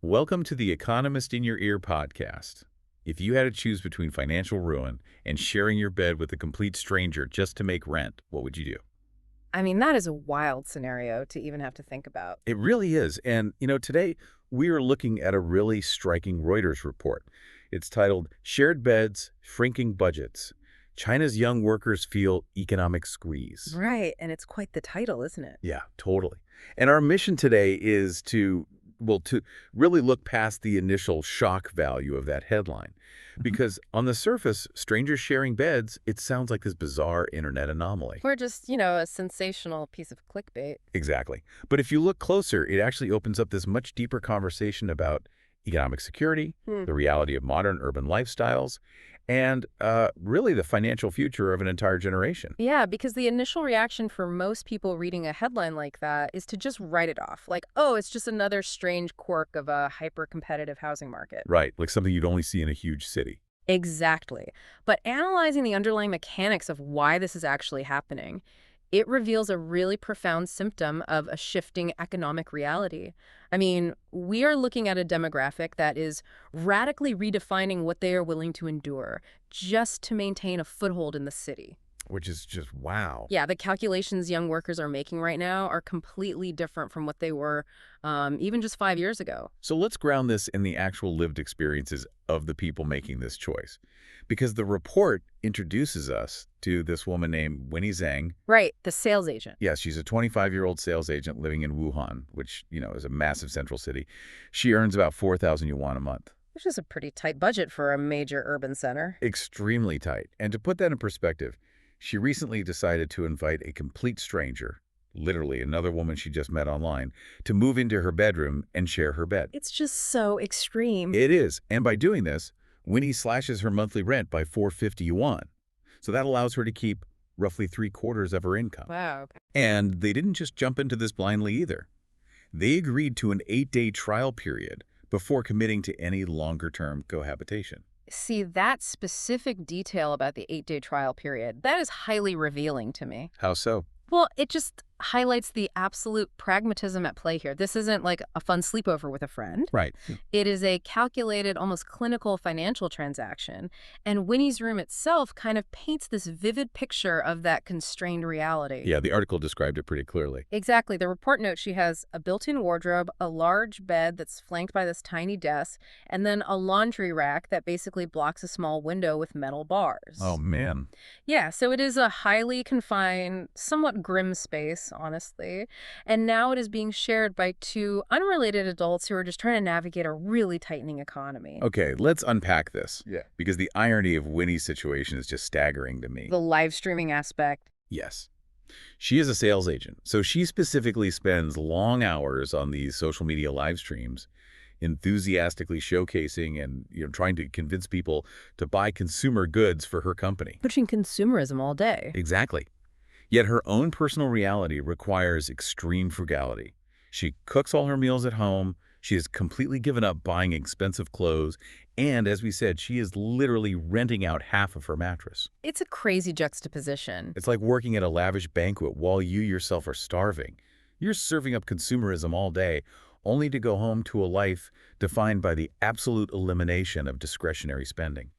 Welcome to the Economist in Your Ear podcast. If you had to choose between financial ruin and sharing your bed with a complete stranger just to make rent, what would you do? I mean, that is a wild scenario to even have to think about. It really is. And, today we are looking at a really striking Reuters report. It's titled Shared Beds, Shrinking Budgets. China's Young Workers Feel Economic Squeeze. Right, and it's quite the title, isn't it? Yeah, totally. And our mission today is to really look past the initial shock value of that headline. Because on the surface, strangers sharing beds, it sounds like this bizarre internet anomaly. Or just, a sensational piece of clickbait. Exactly. But if you look closer, it actually opens up this much deeper conversation about economic security, the reality of modern urban lifestyles, and really the financial future of an entire generation. Yeah, because the initial reaction for most people reading a headline like that is to just write it off. Like, oh, it's just another strange quirk of a hyper-competitive housing market. Right, like something you'd only see in a huge city. Exactly. But analyzing the underlying mechanics of why this is actually happening, it reveals a really profound symptom of a shifting economic reality. I mean, we are looking at a demographic that is radically redefining what they are willing to endure just to maintain a foothold in the city. Which is just wow. Yeah, the calculations young workers are making right now are completely different from what they were even just 5 years ago. So let's ground this in the actual lived experiences of the people making this choice. Because the report introduces us to this woman named Winnie Zhang. Right, the sales agent. Yes, she's a 25-year-old sales agent living in Wuhan, which, is a massive central city. She earns about 4,000 yuan a month. Which is a pretty tight budget for a major urban center. Extremely tight. And to put that in perspective, she recently decided to invite a complete stranger, literally another woman she just met online, to move into her bedroom and share her bed. It's just so extreme. It is. And by doing this, Winnie slashes her monthly rent by 450 yuan. So that allows her to keep roughly 3/4 of her income. Wow. And they didn't just jump into this blindly either. They agreed to an 8-day trial period before committing to any longer-term cohabitation. See, that specific detail about the 8-day trial period, that is highly revealing to me. How so? Well, it just highlights the absolute pragmatism at play here. This isn't like a fun sleepover with a friend. Right. It is a calculated, almost clinical financial transaction. And Winnie's room itself kind of paints this vivid picture of that constrained reality. Yeah, the article described it pretty clearly. Exactly. The report notes she has a built-in wardrobe, a large bed that's flanked by this tiny desk, and then a laundry rack that basically blocks a small window with metal bars. Oh, man. Yeah, so it is a highly confined, somewhat grim space, honestly. And now it is being shared by two unrelated adults who are just trying to navigate a really tightening economy. Okay, let's unpack this. Yeah. Because the irony of Winnie's situation is just staggering to me. The live streaming aspect. Yes. She is a sales agent, so she specifically spends long hours on these social media live streams, enthusiastically showcasing and trying to convince people to buy consumer goods for her company. Pushing consumerism all day. Exactly. Yet her own personal reality requires extreme frugality. She cooks all her meals at home, she has completely given up buying expensive clothes, and as we said, she is literally renting out half of her mattress. It's a crazy juxtaposition. It's like working at a lavish banquet while you yourself are starving. You're serving up consumerism all day, only to go home to a life defined by the absolute elimination of discretionary spending.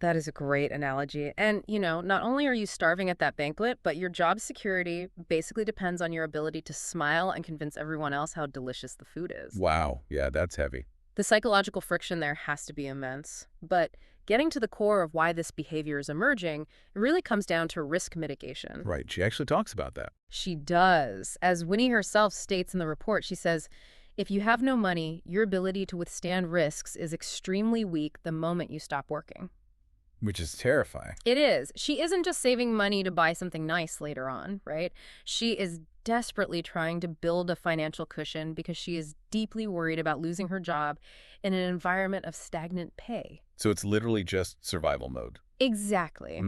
That is a great analogy. And, not only are you starving at that banquet, but your job security basically depends on your ability to smile and convince everyone else how delicious the food is. Wow. Yeah, that's heavy. The psychological friction there has to be immense. But getting to the core of why this behavior is emerging, it really comes down to risk mitigation. Right. She actually talks about that. She does. As Winnie herself states in the report, she says, if you have no money, your ability to withstand risks is extremely weak the moment you stop working. Which is terrifying. It is. She isn't just saving money to buy something nice later on, right? She is desperately trying to build a financial cushion because she is deeply worried about losing her job in an environment of stagnant pay. So it's literally just survival mode. Exactly.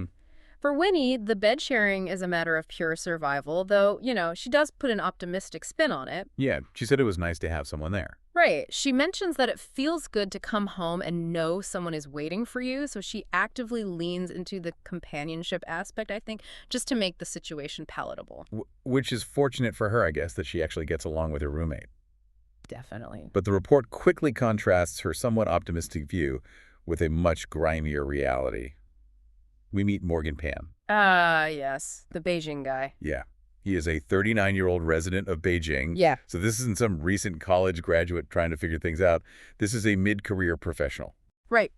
For Winnie, the bed sharing is a matter of pure survival, though, she does put an optimistic spin on it. Yeah, she said it was nice to have someone there. Right. She mentions that it feels good to come home and know someone is waiting for you, so she actively leans into the companionship aspect, I think, just to make the situation palatable. Which is fortunate for her, I guess, that she actually gets along with her roommate. Definitely. But the report quickly contrasts her somewhat optimistic view with a much grimier reality. We meet Morgan Pan. Yes, the Beijing guy. Yeah. He is a 39-year-old resident of Beijing. Yeah. So this isn't some recent college graduate trying to figure things out. This is a mid-career professional. Right.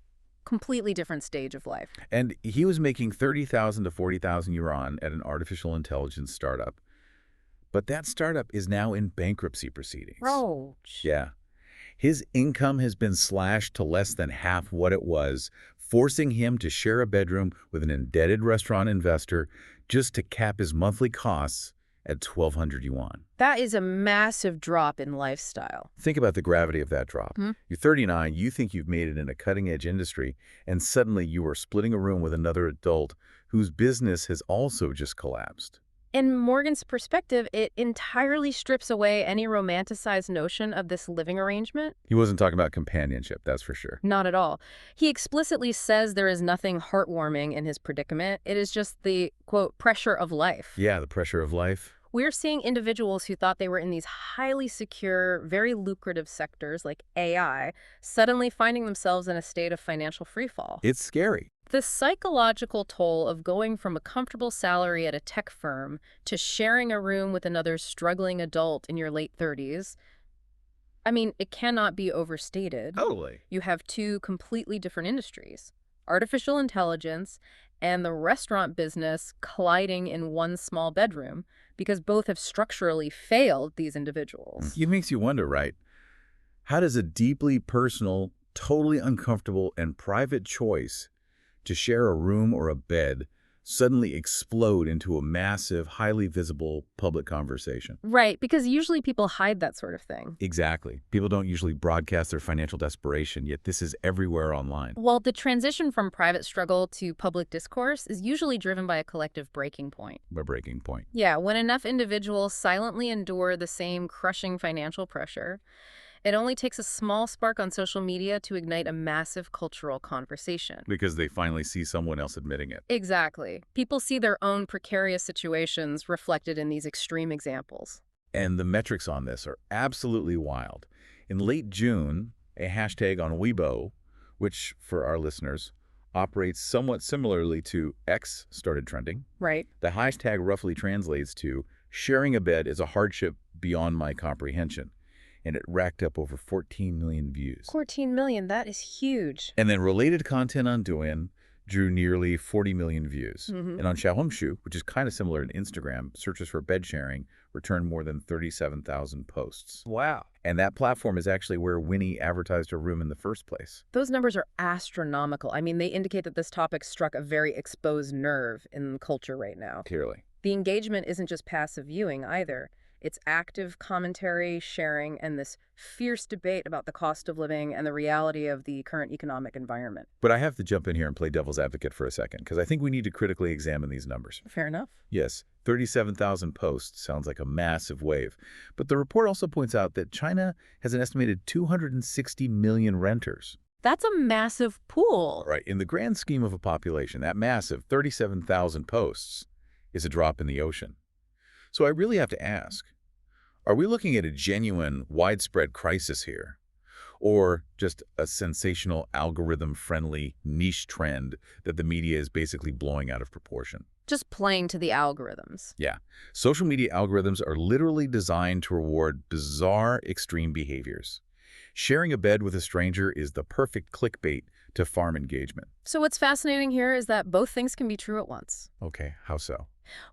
Completely different stage of life. And he was making 30,000 to 40,000 yuan at an artificial intelligence startup. But that startup is now in bankruptcy proceedings. Ouch. Yeah. His income has been slashed to less than half what it was, forcing him to share a bedroom with an indebted restaurant investor just to cap his monthly costs at 1,200 yuan. That is a massive drop in lifestyle. Think about the gravity of that drop. Hmm? You're 39, you think you've made it in a cutting-edge industry, and suddenly you are splitting a room with another adult whose business has also just collapsed. In Morgan's perspective, it entirely strips away any romanticized notion of this living arrangement. He wasn't talking about companionship, that's for sure. Not at all. He explicitly says there is nothing heartwarming in his predicament. It is just the, quote, pressure of life. Yeah, the pressure of life. We're seeing individuals who thought they were in these highly secure, very lucrative sectors like AI, suddenly finding themselves in a state of financial freefall. It's scary. The psychological toll of going from a comfortable salary at a tech firm to sharing a room with another struggling adult in your late 30s, I mean, it cannot be overstated. Totally. You have two completely different industries, artificial intelligence and the restaurant business colliding in one small bedroom because both have structurally failed these individuals. It makes you wonder, right? How does a deeply personal, totally uncomfortable, and private choice to share a room or a bed suddenly explode into a massive, highly visible public conversation? Right, because usually people hide that sort of thing. Exactly. People don't usually broadcast their financial desperation, yet this is everywhere online. Well, the transition from private struggle to public discourse is usually driven by a collective breaking point. A breaking point. Yeah, when enough individuals silently endure the same crushing financial pressure, it only takes a small spark on social media to ignite a massive cultural conversation. Because they finally see someone else admitting it. Exactly. People see their own precarious situations reflected in these extreme examples. And the metrics on this are absolutely wild. In late June, a hashtag on Weibo, which, for our listeners, operates somewhat similarly to X, started trending. Right. The hashtag roughly translates to, sharing a bed is a hardship beyond my comprehension. And it racked up over 14 million views. 14 million, that is huge. And then related content on Douyin drew nearly 40 million views. And on Xiaohongshu, which is kind of similar to Instagram, searches for bed sharing returned more than 37,000 posts. Wow. And that platform is actually where Winnie advertised her room in the first place. Those numbers are astronomical. I mean, they indicate that this topic struck a very exposed nerve in culture right now. Clearly. The engagement isn't just passive viewing either. It's active commentary, sharing, and this fierce debate about the cost of living and the reality of the current economic environment. But I have to jump in here and play devil's advocate for a second, because I think we need to critically examine these numbers. Fair enough. Yes, 37,000 posts sounds like a massive wave. But the report also points out that China has an estimated 260 million renters. That's a massive pool. Right. In the grand scheme of a population, that massive 37,000 posts is a drop in the ocean. So I really have to ask, are we looking at a genuine, widespread crisis here? Or just a sensational, algorithm-friendly niche trend that the media is basically blowing out of proportion? Just playing to the algorithms. Yeah. Social media algorithms are literally designed to reward bizarre, extreme behaviors. Sharing a bed with a stranger is the perfect clickbait to farm engagement. So what's fascinating here is that both things can be true at once. Okay, how so?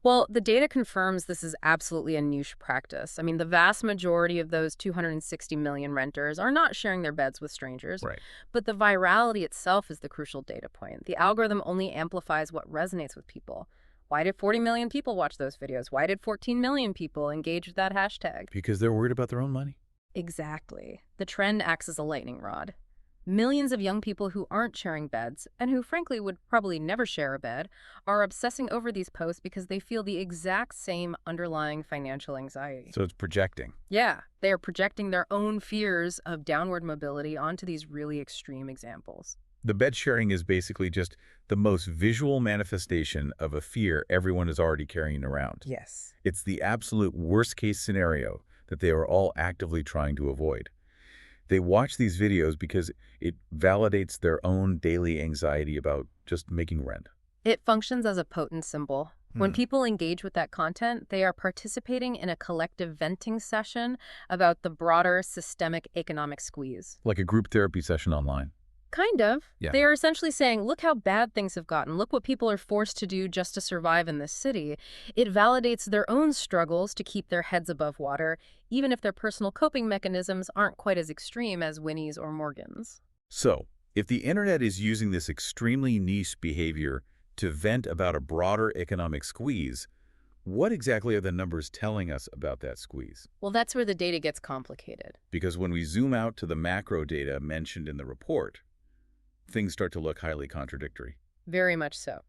Well, the data confirms this is absolutely a niche practice. I mean, the vast majority of those 260 million renters are not sharing their beds with strangers. Right. But the virality itself is the crucial data point. The algorithm only amplifies what resonates with people. Why did 40 million people watch those videos? Why did 14 million people engage with that hashtag? Because they're worried about their own money. Exactly. The trend acts as a lightning rod. Millions of young people who aren't sharing beds, and who frankly would probably never share a bed, are obsessing over these posts because they feel the exact same underlying financial anxiety. So it's projecting. Yeah, they are projecting their own fears of downward mobility onto these really extreme examples. The bed sharing is basically just the most visual manifestation of a fear everyone is already carrying around. Yes. It's the absolute worst-case scenario that they are all actively trying to avoid. They watch these videos because it validates their own daily anxiety about just making rent. It functions as a potent symbol. When people engage with that content, they are participating in a collective venting session about the broader systemic economic squeeze. Like a group therapy session online. Kind of. Yeah. They are essentially saying, look how bad things have gotten. Look what people are forced to do just to survive in this city. It validates their own struggles to keep their heads above water, even if their personal coping mechanisms aren't quite as extreme as Winnie's or Morgan's. So, if the internet is using this extremely niche behavior to vent about a broader economic squeeze, what exactly are the numbers telling us about that squeeze? Well, that's where the data gets complicated. Because when we zoom out to the macro data mentioned in the report, things start to look highly contradictory. Very much so.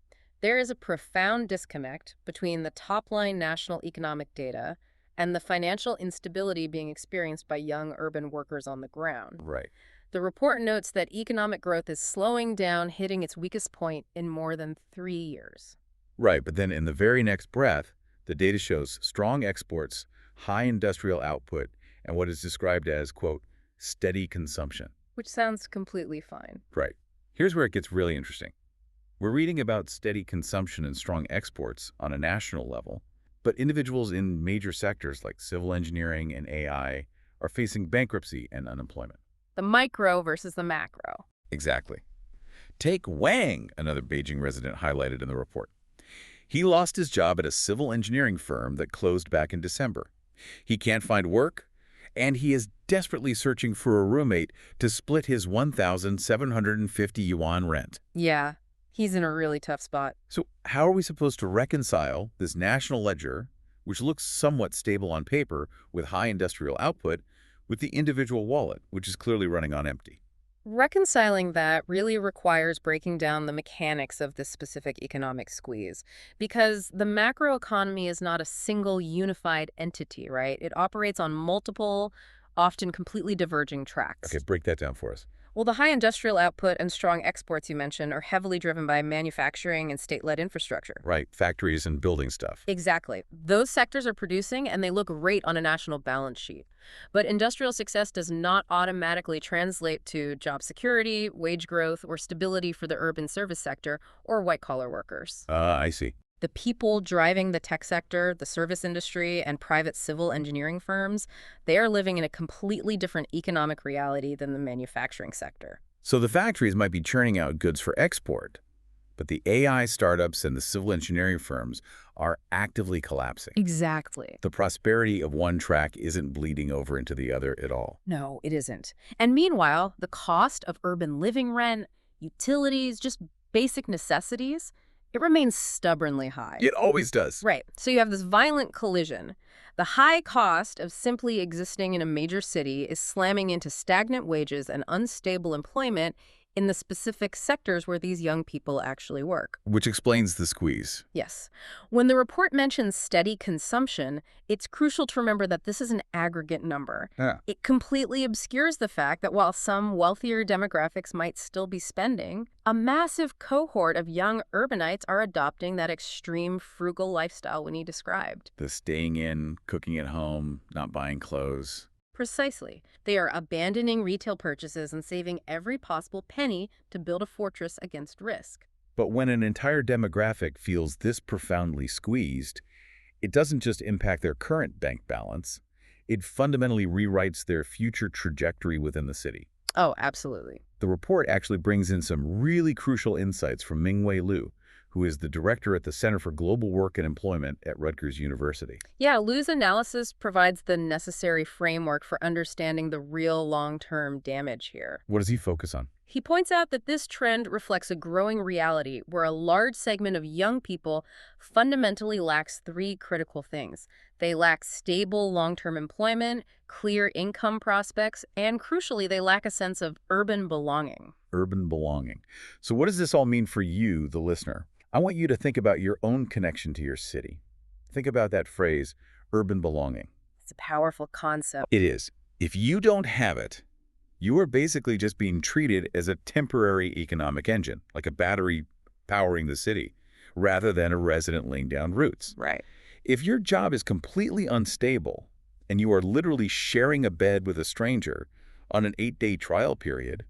There is a profound disconnect between the top-line national economic data and the financial instability being experienced by young urban workers on the ground. Right. The report notes that economic growth is slowing down, hitting its weakest point in more than 3 years. Right, but then in the very next breath, the data shows strong exports, high industrial output, and what is described as, quote, steady consumption. Which sounds completely fine. Right. Here's where it gets really interesting. We're reading about steady consumption and strong exports on a national level, but individuals in major sectors like civil engineering and AI are facing bankruptcy and unemployment. The micro versus the macro. Exactly. Take Wang, another Beijing resident highlighted in the report. He lost his job at a civil engineering firm that closed back in December. He can't find work, and he is desperately searching for a roommate to split his 1,750 yuan rent. Yeah, he's in a really tough spot. So how are we supposed to reconcile this national ledger, which looks somewhat stable on paper with high industrial output, with the individual wallet, which is clearly running on empty? Reconciling that really requires breaking down the mechanics of this specific economic squeeze, because the macroeconomy is not a single unified entity, right? It operates on multiple, often completely diverging tracks. Okay, break that down for us. Well, the high industrial output and strong exports you mentioned are heavily driven by manufacturing and state-led infrastructure. Right, factories and building stuff. Exactly. Those sectors are producing, and they look great on a national balance sheet. But industrial success does not automatically translate to job security, wage growth, or stability for the urban service sector or white-collar workers. I see. The people driving the tech sector, the service industry, and private civil engineering firms, they are living in a completely different economic reality than the manufacturing sector. So the factories might be churning out goods for export, but the AI startups and the civil engineering firms are actively collapsing. Exactly. The prosperity of one track isn't bleeding over into the other at all. No, it isn't. And meanwhile, the cost of urban living rent, utilities, just basic necessities, it remains stubbornly high. It always does. Right. So you have this violent collision. The high cost of simply existing in a major city is slamming into stagnant wages and unstable employment in the specific sectors where these young people actually work. Which explains the squeeze. Yes. When the report mentions steady consumption, it's crucial to remember that this is an aggregate number. Yeah. It completely obscures the fact that while some wealthier demographics might still be spending, a massive cohort of young urbanites are adopting that extreme frugal lifestyle Winnie described. The staying in, cooking at home, not buying clothes. Precisely. They are abandoning retail purchases and saving every possible penny to build a fortress against risk. But when an entire demographic feels this profoundly squeezed, it doesn't just impact their current bank balance, it fundamentally rewrites their future trajectory within the city. Oh, absolutely. The report actually brings in some really crucial insights from Mingwei Liu, who is the director at the Center for Global Work and Employment at Rutgers University. Yeah, Liu's analysis provides the necessary framework for understanding the real long-term damage here. What does he focus on? He points out that this trend reflects a growing reality where a large segment of young people fundamentally lacks three critical things. They lack stable long-term employment, clear income prospects, and crucially, they lack a sense of urban belonging. Urban belonging. So what does this all mean for you, the listener? I want you to think about your own connection to your city. Think about that phrase, urban belonging. It's a powerful concept. It is. If you don't have it, you are basically just being treated as a temporary economic engine, like a battery powering the city, rather than a resident laying down roots. Right. If your job is completely unstable, and you are literally sharing a bed with a stranger on an 8-day trial period,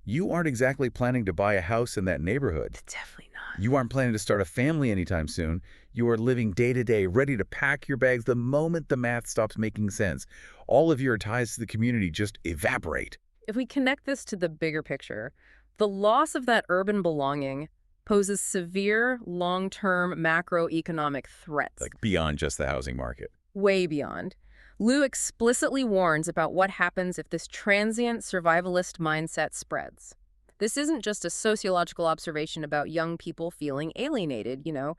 you aren't exactly planning to buy a house in that neighborhood. Definitely not. You aren't planning to start a family anytime soon. You are living day to day, ready to pack your bags the moment the math stops making sense. All of your ties to the community just evaporate. If we connect this to the bigger picture, the loss of that urban belonging poses severe long-term macroeconomic threats. Like beyond just the housing market. Way beyond. Liu explicitly warns about what happens if this transient survivalist mindset spreads. This isn't just a sociological observation about young people feeling alienated, you know.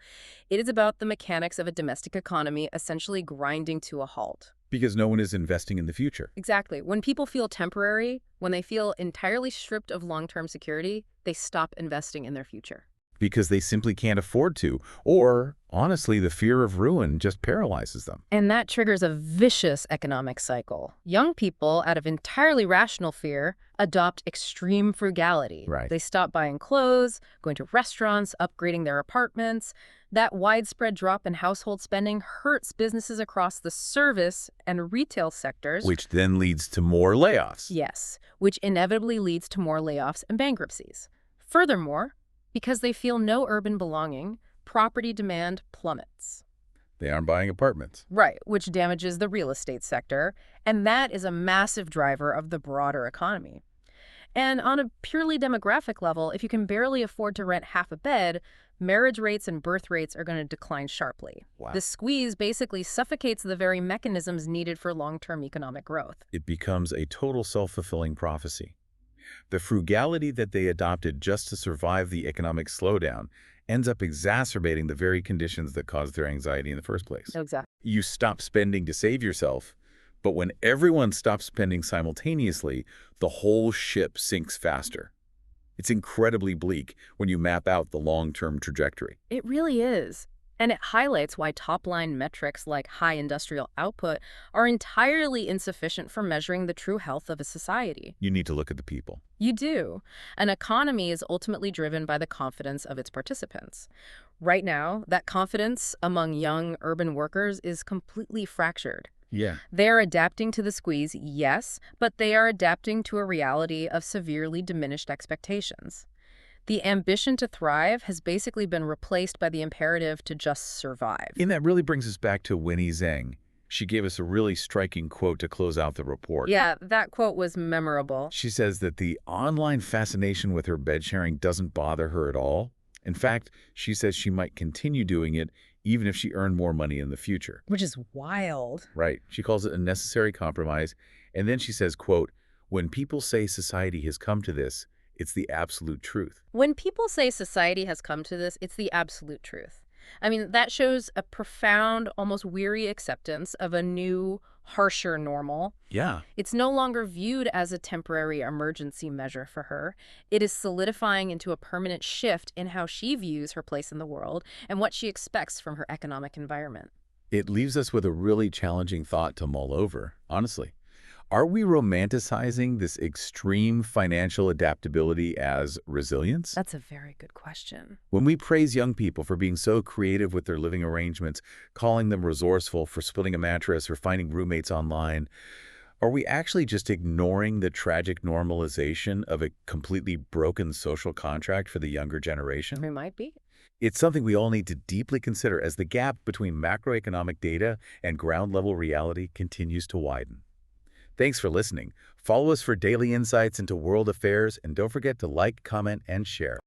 It is about the mechanics of a domestic economy essentially grinding to a halt. Because no one is investing in the future. Exactly. When people feel temporary, when they feel entirely stripped of long-term security, they stop investing in their future. Because they simply can't afford to, or, honestly, the fear of ruin just paralyzes them. And that triggers a vicious economic cycle. Young people, out of entirely rational fear, adopt extreme frugality. Right. They stop buying clothes, going to restaurants, upgrading their apartments. That widespread drop in household spending hurts businesses across the service and retail sectors. Which then leads to more layoffs. Yes, which inevitably leads to more layoffs and bankruptcies. Furthermore, because they feel no urban belonging, property demand plummets. They aren't buying apartments. Right, which damages the real estate sector, and that is a massive driver of the broader economy. And on a purely demographic level, if you can barely afford to rent half a bed, marriage rates and birth rates are going to decline sharply. Wow. The squeeze basically suffocates the very mechanisms needed for long-term economic growth. It becomes a total self-fulfilling prophecy. The frugality that they adopted just to survive the economic slowdown ends up exacerbating the very conditions that caused their anxiety in the first place. Exactly. You stop spending to save yourself, but when everyone stops spending simultaneously, the whole ship sinks faster. It's incredibly bleak when you map out the long-term trajectory. It really is. And it highlights why top-line metrics like high industrial output are entirely insufficient for measuring the true health of a society. You need to look at the people. You do. An economy is ultimately driven by the confidence of its participants. Right now, that confidence among young urban workers is completely fractured. Yeah. They are adapting to the squeeze, yes, but they are adapting to a reality of severely diminished expectations. The ambition to thrive has basically been replaced by the imperative to just survive. And that really brings us back to Winnie Zhang. She gave us a really striking quote to close out the report. Yeah, that quote was memorable. She says that the online fascination with her bed sharing doesn't bother her at all. In fact, she says she might continue doing it even if she earned more money in the future. Which is wild. Right. She calls it a necessary compromise. And then she says, quote, "When people say society has come to this, it's the absolute truth." When people say society has come to this, it's the absolute truth. I mean, that shows a profound, almost weary acceptance of a new, harsher normal. Yeah. It's no longer viewed as a temporary emergency measure for her. It is solidifying into a permanent shift in how she views her place in the world and what she expects from her economic environment. It leaves us with a really challenging thought to mull over, honestly. Are we romanticizing this extreme financial adaptability as resilience? That's a very good question. When we praise young people for being so creative with their living arrangements, calling them resourceful for splitting a mattress or finding roommates online, are we actually just ignoring the tragic normalization of a completely broken social contract for the younger generation? It might be. It's something we all need to deeply consider as the gap between macroeconomic data and ground-level reality continues to widen. Thanks for listening. Follow us for daily insights into world affairs, and don't forget to like, comment, and share.